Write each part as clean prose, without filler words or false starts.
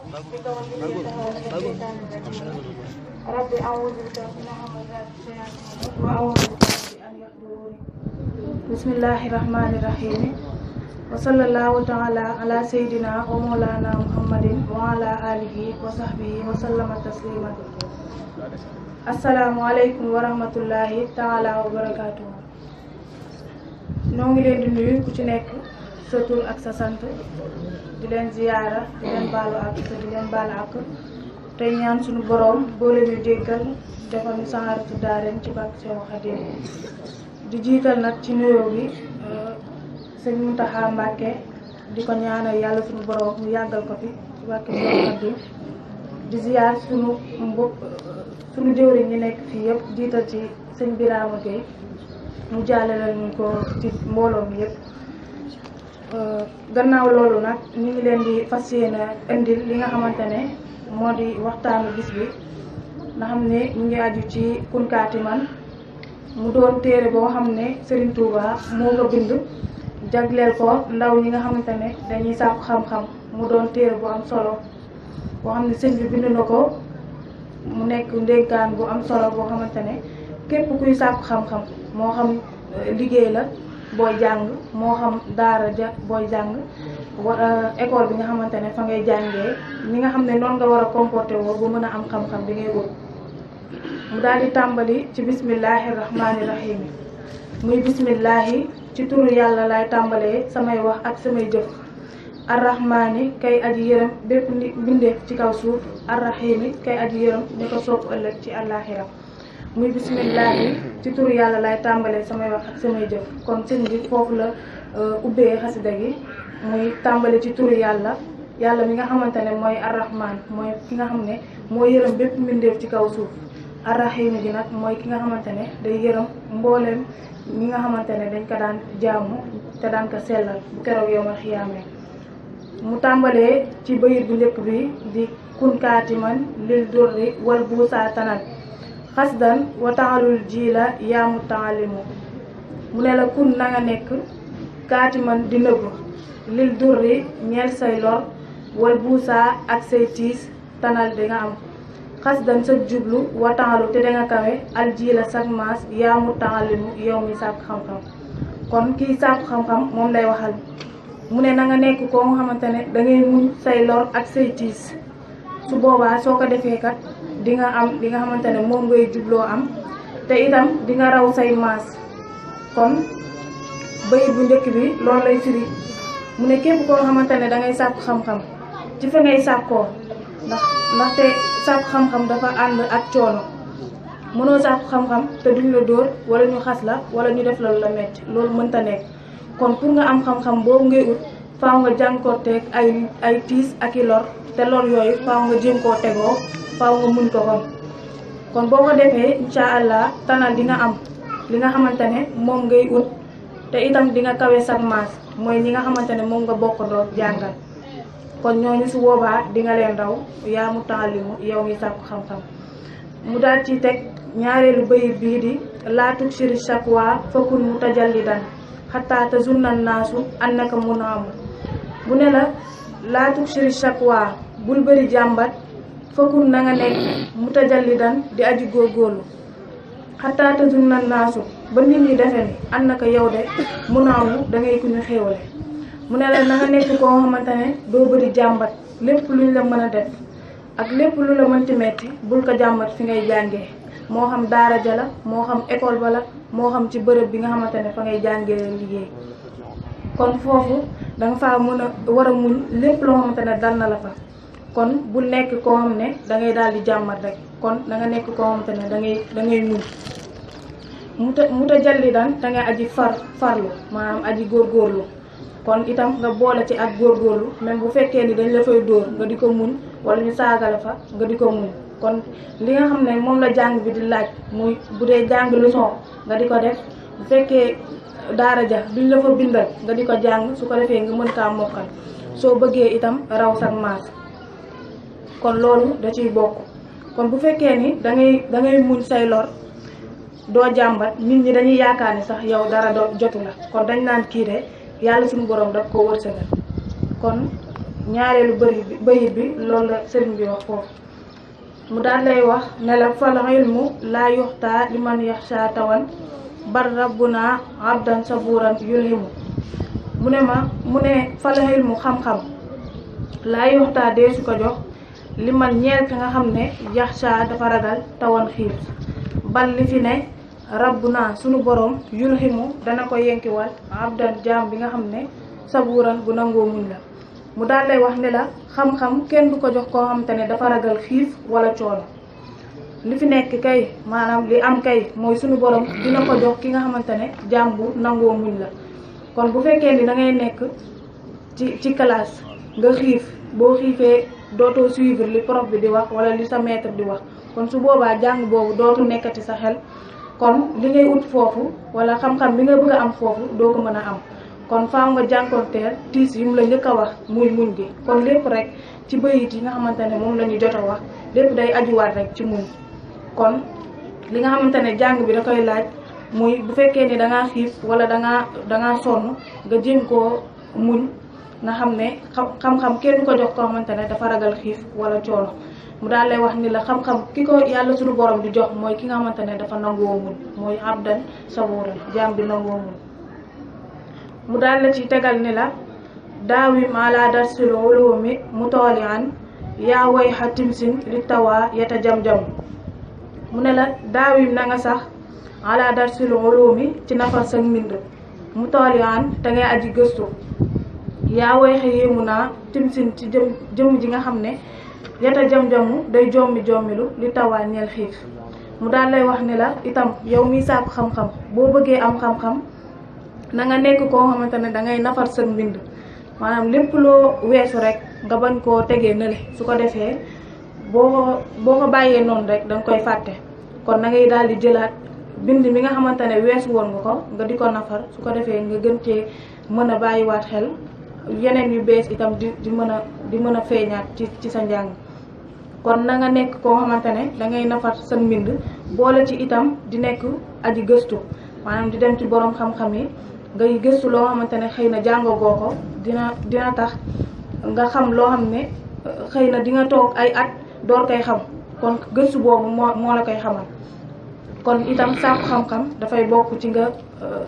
رب أعوذ بك من همزات الشياطين وأعوذ بك أن يحضرون بسم الله الرحمن الرحيم وصلى الله تعالى على سيدنا ومولانا محمد وعلى آله وصحبه وسلم تسليما السلام عليكم ورحمة الله تعالى وبركاته ñoo ngi leen di nuyu ku ci nekk sa tur ak sa sant di leen ziyaara di leen baalu ak te di leen baal ak tey ñaan suñu boroom boole ñu jéggal defal ñu saxaaratu daareen ci barke Seex Xaadim di jiital nag ci nuyoo bi sëñ Muntaxa Mbàkke di ko ñaanal yàlla suñu boroom mu yàggal ko fi ci barke Seex Xaadim di ziyaar suñu mbokk suñu jëwriñ ñi nekk fii yëpp jiital ci sëñ Birama Gueye mu jàllale ñu ko ci mbooloo mi yëpp gannaaw loolu nag ñu ngi leen di fas yéene indil li nga xamante ne moo di waxtaanu bis bi nga xam ne ñu ngi aju ci Kunkaatiman mu doon téere boo xam ne Serigne Touba moo ko bind jagleel ko ndaw ñi nga xamante ne dañuy sàkku xam-xam mu doon téere bu am solo boo xam ne sëñ bi bind na ko mu nekk ndénkaan bu am solo boo xamante ne képp kuy sàkku xam-xam moo xam liggéey la booy jàng moo xam daara ja booy jàng école bi nga xamante ne fa ngay jàngee ñi nga xam ne noonu nga war a comporté woo bu mën a am xam-xam bi ngay wut mu daal di tàmbali ci bismillahi rahmaani rahim muy bismillahi ci turu yàlla lay tàmbalee samay wax ak samay jëf arrahmaani kay aji yërëm bépp mbindeef ci kaw suuf arrahimi kay aji yërëm ñu ko sopp ëllëg ci àllaaxira muy bismillahi ci turu yàlla lay tàmbalee samay wax ak samay jëf kon sëñ bi foofu la ubbee xasida gi muy tàmbali ci turu yàlla mi nga xamante ne mooy arrahman mooy ki nga xam ne mooy yërëm bépp mbindeef ci kaw suuf arrahim gi nag mooy ki nga xamante ne day yërëm mbooleem ñi nga xamante ne dañ ko daan jaamu te daan ko sellal bu keroog yow ma xiyaamee mu tàmbalee ci bayit bu njëkk bi di Kunkaatiman lil durri wal buusaa tanal xasdan wa taalul ji la yaamu taalimu mu ne la kun na nga nekk kaatiman di nëbb lil durri ñeel say lor wal buusaa ak say tiis tanal di nga am xasdan sa jublu wa taalu te da nga kawe al ji la sag maas yaamu taalimu yow mi sàkku xam-xam kon kii sàkku xam-xam moom lay waxal mu ne na nga nekk koo nga xamante ne da ngay muñ say lor ak say tiis su boobaa soo ko defee kat di nga am li nga xamante ne moom ngay jubloo am te itam di nga raw say maas kon bayit bu njëkk bi loolu lay firi mu ne képp koo xamante ne da ngay sàkku xam-xam ci fa ngay sàkkoo ndaxte sàkku xam-xam dafa ànd ak coono mënoo sàkku xam-xam te duñ la dóor wala ñu xas la wala ñu def la lu la metti loolu mënta nekk kon pour nga am xam-xam boobu ngay ut faaw nga jànkoonteeg ay tiis ak i lor te lor yooyu faaw nga jéem koo tegoo faaw nga muñ ko kon boo ko defee incha allah tanal di nga am li nga xamante ne moom ngay ut te itam di nga kawe sag maas mooy ñi nga xamante ne moom nga bokkandoo jàngal kon ñooñu su boobaa di nga leen raw yaa mu taalimu yow mi sàkku xam-xam mu daal ci teg ñaareelu bayit bii di laa tuksiri shakwa fakun mutajallidan xataa tazunnan naasu annaka munaamu bu ne la laa tuksiri shakwa bul bëri jàmbat fakun na nga nekk mutajallidan di aji góorgóorlu xataa tazunnan naasu ba nit ñi defe ni annaka yow de munaamu da ngay ku ñu xéewale mu ne la na nga nekk koo xamante ne doo bëri jàmbat lépp luñ la mën a def ak lépp lu la mënti metti bul ko jàmbat fi ngay jàngee moo xam daara ja la moo xam école ba la moo xam ci bërëb bi nga xamante ne fa ngay jàngee liggéey kon foofu danga faa mën a war a muñ lépp loo xamante ne dal na la fa kon bul nekk koo xam ne dangay daal di jàmbat rek kon da nga nekk koo xamante ne da ngay muñ mu ta jalli daan da ngay aji farlu maanaam aji góorgóorlu kon itam nga boole ci ak góorgóorlu même bu fekkee ni dañ la fay dóor nga di ko muñ wala ñu saagale fa nga di ko muñ kon li nga xam ne moom la jàng bi di laaj muy bu dee jàng leçon nga di ko def bu fekkee daara ja duñ la fa bindal nga di ko jàng su ko defee nga mën kaa mokkal soo bëggee itam raw sag maas kon loolu da ciy bokk kon bu fekkee ni da ngay muñ say lor doo jàmbat nit ñi dañuy yaakaar ni sax yow dara jotu la kon dañ naan kii de yàlla suñu borom daf ko wërsëgal kon ñaareelu bayit bi loolu la sëriñ bi wax foofu mu daal lay wax ne la fal ilmu laa yuxtaa li man yaxsha tawan bar rabbuna abdan saburan yulhimu mu ne fal ilmu xam-xam laa yuxtaa dee su ko jox li man ñeel ka nga xam ne yaxsha dafa ragal tawan xiif bal li fi ne rabbuna sunu borom yulhimu dana ko yenkiwal abdan jaam bi nga xam ne saburan bu nangoo muñ la mu daal lay wax ne la xam-xam kenn du ko jox koo xamante ne dafa ragal xiif wala coono li fi nekk kay maanaam li am kay mooy sunu borom dina ko jox ki nga xamante ne jaam bu nangoo muñ la kon bu fekkee ni da ngay nekk ci classe nga xiif boo xiifee dootoo suivre li prof bi di wax wala li sa maître di wax kon su boobaa jàng boobu dootu nekkati sa xel kon li ngay ut foofu wala xam-xam bi nga bëgg a am foofu doo ko mën a am kon faaw nga jànkonteel tiis yi mu la njëkk a wax muy muñ gi kon lépp rek ci bayit yi nga xamante ne moom la ñu jot a wax lépp day ajuwaat rek ci muñ kon li nga xamante ne jàng bi da koy laaj muy bu fekkee ni da ngaa xiif wala da ngaa sonn nga jéem koo muñ nga xam ne xam-xam kenn ko jox koo xamante ne dafa ragal xiif wala coono mu daal lay wax ni la xam-xam ki ko yàlla suñu borom di jox mooy ki nga xamante ne dafa nangoo muñ mooy abdan saburan jaam bi nangoo muñ mu daal la ci tegal ni la daawim ala darsil ulumi mu tooli an yaa way xa timsin li tawaa yeta jam-jam mu ne la daawim na nga sax ala darsil ulumi ci nafar sa mbind mu tooli an te ngay aji gëstu yaa way xa yéemu naa timsin ci jëm ji nga xam ne yeta jam-jamu day jommilu li tawaa ñeel xiif mu daal lay wax ni la itam yow miy sàkku xam-xam boo bëggee am xam-xam na nga nekk koo xamante ne da ngay nafar sa mbind maanaam lépp loo weesu rek nga bañ koo tegee nële su ko defee boo ko bàyyee noonu rek da nga koy fàtte kon na ngay daal di jëlaat bind mi nga xamante ne weesu woon nga ko nga di ko nafar su ko defee nga gën cee mën a bàyyiwaat xel yeneen yu bees itam di mën a feeñaat ci sa njàng kon na nga nekk koo xamante ne da ngay nafar sa mbind boole ci itam di nekk aji gëstu maanaam di dem ci borom xam-xam yi ngay gëstu loo xamante ne xëy na jàngagoo ko dina tax nga xam loo xam ne xëy na di nga toog ay at door koy xam kon gëstu boobu moo la koy xamal kon itam sàkku xam-xam dafay bokk ci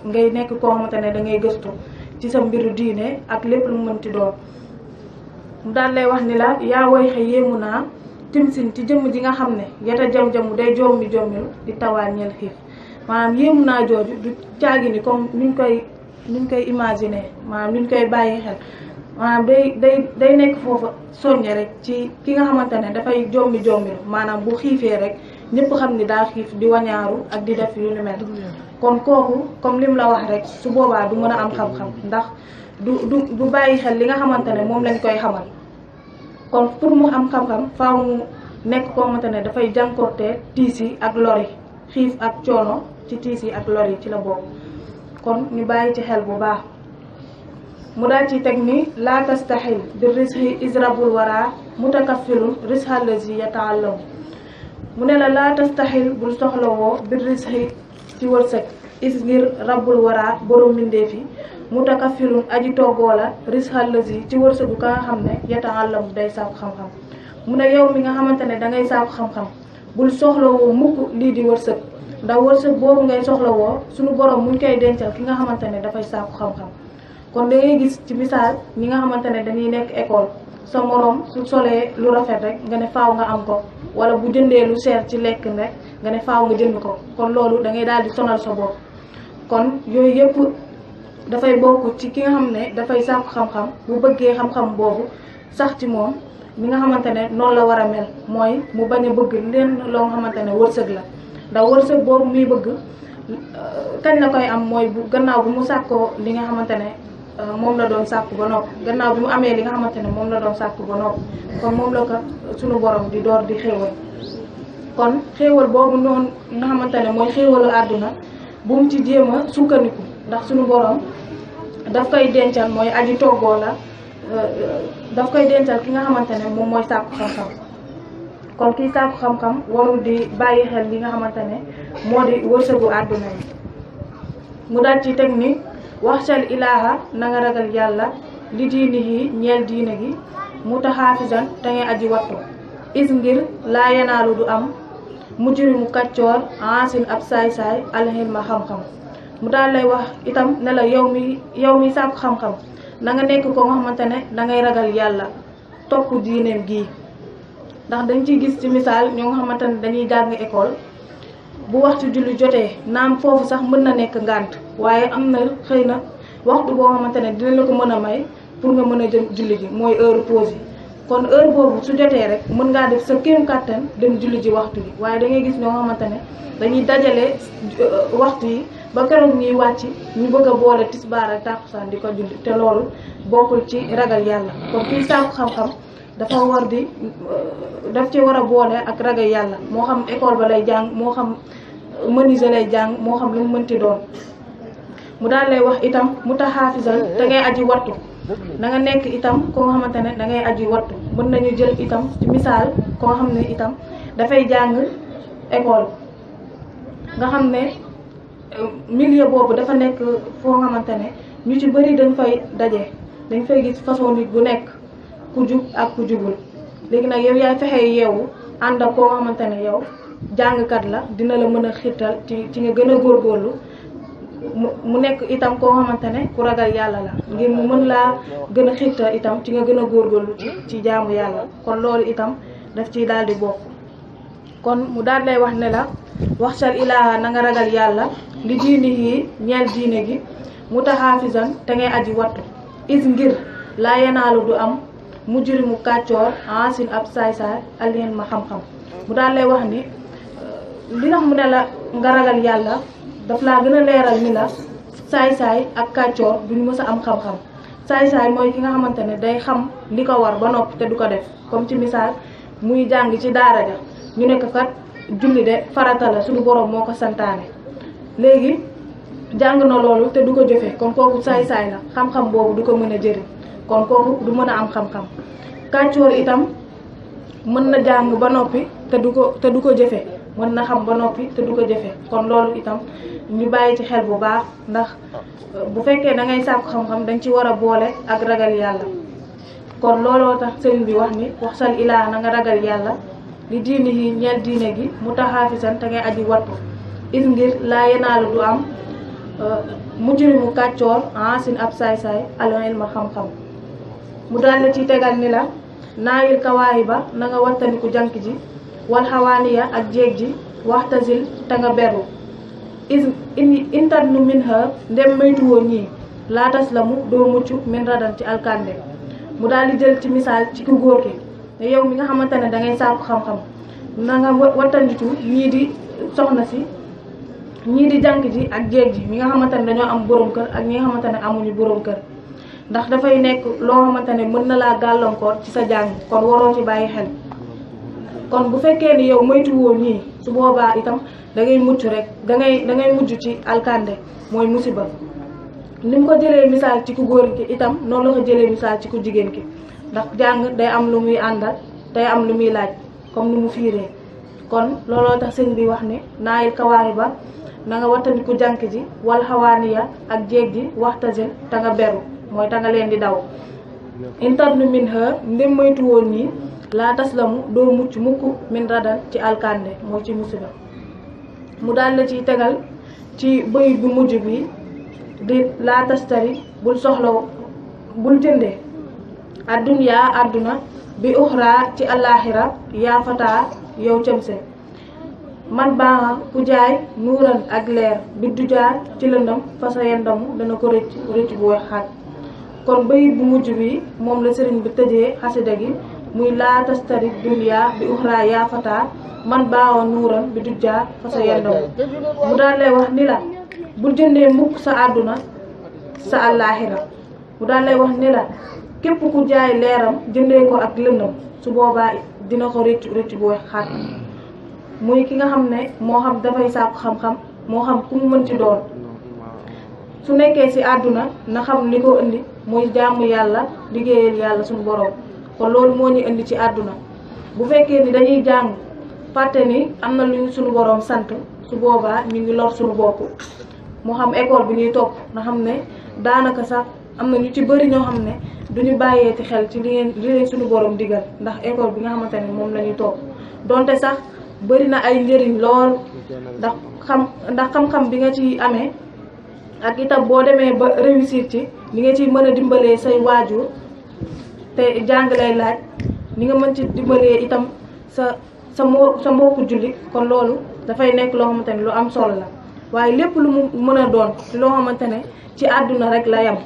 ngay nekk koo xamante ne da ngay gëstu ci sa mbiru diine ak lépp lu mu mënti doon mu daal lay wax ni la yaa woy xe yéemu naa timsin ci jëmm ji nga xam ne yeta jam-jamu day jommilu di tawaa ñeel xiif maanaam yéemu naa jooju du caagi ni comme nuñ koy imaginer maanaam nuñ koy bàyyi xel maanaam day nekk foofu soññe rek ci ki nga xamante ne dafay jommilu maanaam bu xiifee rek ñëpp xam ni daa xiif di wañaaru ak di def yu ni mel kon kooku comme lim la wax rek su boobaa du mën a am xam-xam ndax du bàyyi xel li nga xamante ne moom lañ koy xamal kon pour mu am xam-xam faaw mu nekk koo xamante ne dafay jànkoonte tiis yi ak lor yi xiif ak coono ci tiis yi ak lor yi ci la bokk kon ñu bàyyi ci xel bu baax mu daal ci teg ni laa tastaxil bi risxi israbul wara mutakaffilun risxal lazi yataallamu mu ne la laa tastaxil bul soxlawoo bi risxi ci wërsëg is ngir rabbul wara borom mbindeef yi mutakaffilun aji toggoo la risxal lazi ci wërsëgu ka nga xam ne yataallamu day sàkku xam-xam mu ne yow mi nga xamante ne dangay sàkku xam-xam bul soxlawoo mukk lii di wërsëg ndax wërsëg boobu ngay soxlawoo suñu borom muñ koy dencal ki nga xamante ne dafay sàkku xam-xam kon da ngay gis ci misaal ñi nga xamante ne dañuy nekk école sa morom su solee lu rafet rek nga ne faaw nga am ko wala bu jëndee lu seer ci lekk rek nga ne faaw nga jënd ko kon loolu da ngay daal di sonal sa bopp kon yooyu yëpp dafay bokk ci ki nga xam ne dafay sàkku xam-xam bu bëggee xam-xam boobu sax ci moom mi nga xamante ne noonu la war a mel mooy mu bañ a bëgg leen loo nga xamante ne wërsëg la ndax wërsëg boobu muy bëgg kañ la koy am mooy bu gannaaw bu mu sàkkoo li nga xamante ne moom la doon sàkku ba noppi gannaaw bi mu amee li nga xamante ne moom la doon sàkku ba noppi kon moom la ko suñu borom di door di xéewal kon xéewal boobu noonu nga xamante ne mooy xéewalu àdduna bu mu ci jéem a sukkandiku ndax suñu borom daf koy dencal mooy aji toggoo la daf koy dencal ki nga xamante ne moom mooy sàkku xam-xam kon kii sàkku xam-xam warul di bàyyi xel li nga xamante ne moo di wërsëgu àdduna yi mu daal ci teg ni waxsal ilaaha na nga ragal yàlla li diini yi ñeel diine gi mutaxaafisan te ngay aji wattu is ngir laa yanaalu du am mujrimu kàccoor asin ab saay-saay alxilma xam-xam mu daal lay wax itam ne la yow mi sàkku xam-xam na nga nekk ko nga xamante ne da ngay ragal yàlla topp diineem gii ndax dañ ciy gis ci misaal ñoo nga xamante ne dañuy jàng école bu waxtu julli jotee naam foofu sax mën na nekk ngànt waaye am na xëy na waxtu boo xamante ne dina la ko mën a may pour nga mën a jëm julli ji mooy heure pause yi kon heure boobu su jotee rek mën ngaa def sa kéem kàttan dem julli ji waxtu bi waaye da ngay gis ñoo xamante ne dañuy dajale waxtu yi ba keroog ñuy wàcc ñu bëgg a boole tisbaar ak tàkkusaan di ko julli te loolu bokkul ci ragal yàlla kon kii sàkku xam-xam dafa war di daf ci war a boole ak ragal yàlla moo xam école ba lay jàng moo xam menuisier lay jàng moo xam lu mu mënti doon mu daal lay wax itam mutaxaafisal da ngay aji wattu na nga nekk itam ko nga xamante ne da ngay aji wattu mën nañu jël itam ci misaal ko nga xam ne itam dafay jàng école nga xam ne milieu boobu dafa nekk foo nga xamante ne ñu ci bëri dañ fay daje dañ fay gis façon nit bu nekk ku jub ak ku jubul léegi nag yow yaay fexe yeewu ànd ak koo nga xamante ne yow jàngkat la dina la mën a xiirtal ci nga gën a góorgóorlu mu nekk itam koo xamante ne ku ragal yàlla la ngir mu mën laa gën a xiirtal itam ci nga gën a góorgóorlu ci jaamu yàlla kon loolu itam daf ciy daal di bokk kon mu daal lay wax ne la waxsal ilaaha na nga ragal yàlla li diini yi ñeel diine gi mutaxaafisan te ngay aji wattu is ngir laa yenaalu du am mujrimu kàccoor asin ab saay-saay alien ma xam-xam mu daal lay wax ni li tax mu ne la nga ragal yàlla daf laa gën a leeral ni la saay-saay ak kàccoor duñu mës a am xam-xam saay-saay mooy ki nga xamante ne day xam li ko war ba noppi te du ko def comme ci misaal muy jàng ci daara ja ñu nekk kat julli de farata la suñu borom moo ko santaane léegi jàng na loolu te du ko jëfe kon kooku saay-saay la xam-xam boobu du ko mën a jëriñ kon kooku du mën a am xam-xam kàccoor itam mën na jàng ba noppi te du ko jëfe mën na xam ba noppi te du ko jëfe kon loolu itam ñu bàyyi ci xel bu baax ndax bu fekkee da ngay sàkku xam-xam dañ ci war a boole ak ragal yàlla kon looloo tax sëriñ bi wax ni waxsal ilaa na nga ragal yàlla li diini yi ñeel diine gi mutaxaafisan te ngay aji wattu is ngir laa yenaalu du am mujrimu kàccoor asin ab saay-saay alal ma xam-xam mu daal la ci tegal ni la naayil kawaayi ba na nga wattaniku jank ji wal xawaaniya ak jéeg ji waxtasil te nga beru intat nu min ha ndem maytuwoo ñii laatas la mu doo mucc min radan ci alkande mu daal di jël ci misaal ci ku góor ki ne yow mi nga xamante ne da ngay sàkku xam-xam na nga wattandiku ñii di soxna si ñii di jànk ji ak jéeg ji mi nga xamante ne dañoo am borom kër ak ñi nga xamante ne amuñu borom kër ndax dafay nekk loo xamante ne mën na laa gàllankoor ci sa jàng kon waroo ci bàyyi xel kon bu fekkee ni yow moytuwoo ñii su boobaa itam da ngay mucc rek da ngay mujj ci alkande mooy musiba ni mu ko jëlee misaal ci ku góor ki itam noonu la ko jëlee misaal ci ku jigéen ki ndax jàng day am lu muy àndal day am lu muy laaj comme ni mu fiiree kon looloo tax sëñ bi wax ne naayil kawaari ba na nga wattandiku jànk ji wal xawaaniya ak jéeg ji waxtasil te nga beru mooy ta nga leen di daw intabnu min ha ndem moytu woon ñi laa taslamu doo mucc mukk min radal ci alkande mooy ci musiba mu daal la ciy tegal ci bëyit bu mujj bi di laa tastari bul soxla bul jënde adduniya àdduna bi uxra ci àllaaxira yaa fataa yow cemse man baaxa ku jaay nuuran ak leer bi du jaar ci lëndam fasa yendamu dana ko rëcc bu wex xaat kon bayit bu mujj bi moom la sëriñ bi tëjee xasida gi muy laa tastari dunya bi uxra yaa fataa man baaxa nuuran bi du jaar fasa yendamu mu daal lay wax ni la bul jëndee mukk sa àdduna sa àllaaxira mu daal lay wax ni la képp ku jaay leeram jëndee ko ak lëndam su boobaa dina ko rëcc bu wex xaat muy ki nga xam ne moo xam dafay sàkku xam-xam moo xam ku mu mënti doon su nekkee ci àdduna na xam li ko indi muy jaamu yàlla liggéeyal yàlla suñu borom kon loolu moo ñu indi ci àdduna bu fekkee ni dañuy jàng fàtte ni am na lu ñu suñu borom sant su boobaa ñu ngi lor suñu bopp moo xam école bi ñuy topp nga xam ne daanaka sax am na ñu ci bëri ñoo xam ne duñu bàyyeeti xel ci li leen suñu borom digal ndax école bi nga xamante ne moom la ñuy toog donte sax bëri na ay njëriñ lool ndax xam-xam bi nga ci amee ak itam boo demee ba réussir ci li nga ci mën a dimbalee say waajur te jàng lay laaj ni nga mën ci dimbalee itam sa mbokku jullit kon loolu dafay nekk loo xamante ne lu am solo la waaye lépp lu mu mën a doon loo xamante ne ci àdduna rek la yem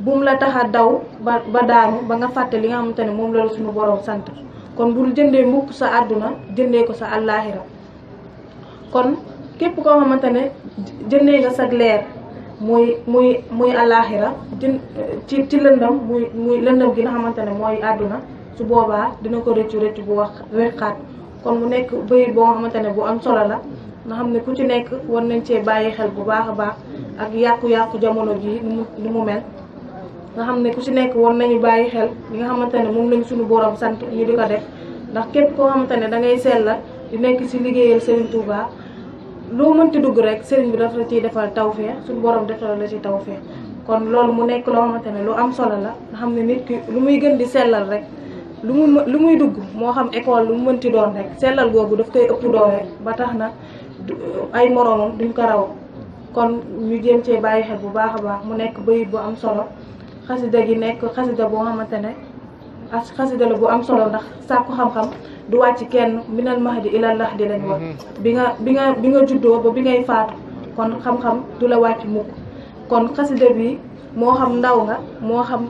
buum la tax a daw ba daanu ba nga fàtte li nga xamante ne moom la suñu borom sant kon bul jëndee mukk sa àdduna jëndee ko sa àllaaxira kon képp koo xamante ne jëndee nga sa leer muy àllaaxira ci lëndam muy lëndam gi nga xamante ne mooy àdduna su boobaa dina ko rëccu bu wax wexaat kon mu nekk bayit boo xamante ne bu am solo la nga xam ne ku ci nekk war nañ cee bàyyi xel bu baax a baax ak yàqu-yàqu jamono ji ni mu mel nga xam ne ku ci nekk war nañu bàyyi xel li nga xamante ne moom lañ suñu borom sant ñu di ko def ndax képp koo xamante ne da ngay sellal di nekk ci liggéeyal Serigne Touba loo mënti dugg rek Serigne bi dafa la ciy defal tawfeex suñu borom defal la ci tawfeex kon loolu mu nekk loo xamante ne lu am solo la nga xam ne nit ki lu muy gën di sellal rek lu muy dugg moo xam école lu mu mënti doon rek sellal googu daf koy ëpp doole ba tax na ay moroomam duñ ko raw kon ñu jéem cee bàyyi xel bu baax a baax mu nekk bayit bu am solo xasida gi nekk xasida boo xamante ne xasida la bu am solo ndax sàkku xam-xam du wàcc kenn minal mahdi ilal lahdi lañ wax bi nga juddoo ba bi ngay faatu kon xam-xam du la wàcc mukk kon xasida bi moo xam ndaw nga moo xam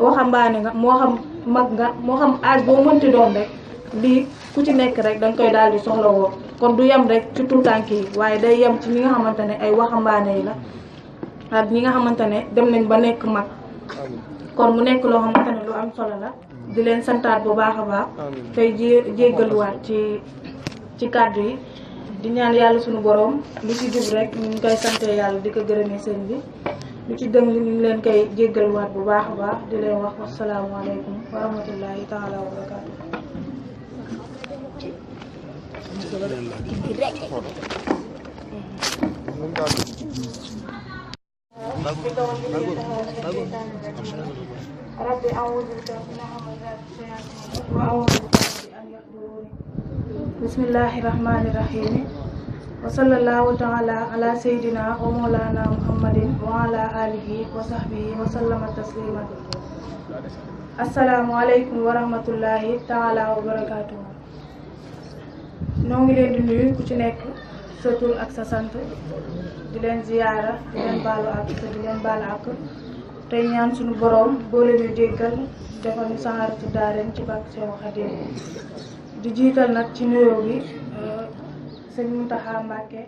waxambaane nga moo xam mag nga moo xam âge boo mënti doon rek lii ku ci nekk rek danga koy daal di soxla woo kon du yem rek ci tuutànk yi waaye day yem ci ñi nga xamante ne ay waxambaane yi la ak ñi nga xamante ne dem nañ ba nekk mag kon mu nekk loo xamante ne lu am solo la di leen santaat bu baax a baax tey jéggaluwaat ci kàddu yi di ñaan yàlla suñu borom lu ci jub rek ñu ngi koy sante yàlla di ko gërëmee sëñ bi lu ci dëng ñu ngi leen koy jéggaluwaat bu baax a baax di leen wax wasalaamaaleykum wa rahmatullahi taala wa barakaatu. rabbi a'uudu bika min hamazaati shayaatiin wa a'uudu bika an yahduruun. bismillahi rahmaani rahiim. wa sallallahu taala ala sayyidina wa mawlana muhammadin wa ala alihi wa sahbihi wa sallama tasliman. assalaamu aleykum wa rahmatullahi taala wa barakaatuhu. noo ngi leen di nuyu ku ci nekk sa tur ak sa sant di leen ziyaara di leen baalu ak di leen baal ak tey ñaan suñu boroom boole ñu jéggal defal ñu saxaaratu daareen ci barke Seexu Xaadim di jiital nag ci nuyoo bi sëñ Muntaxa Mbàkke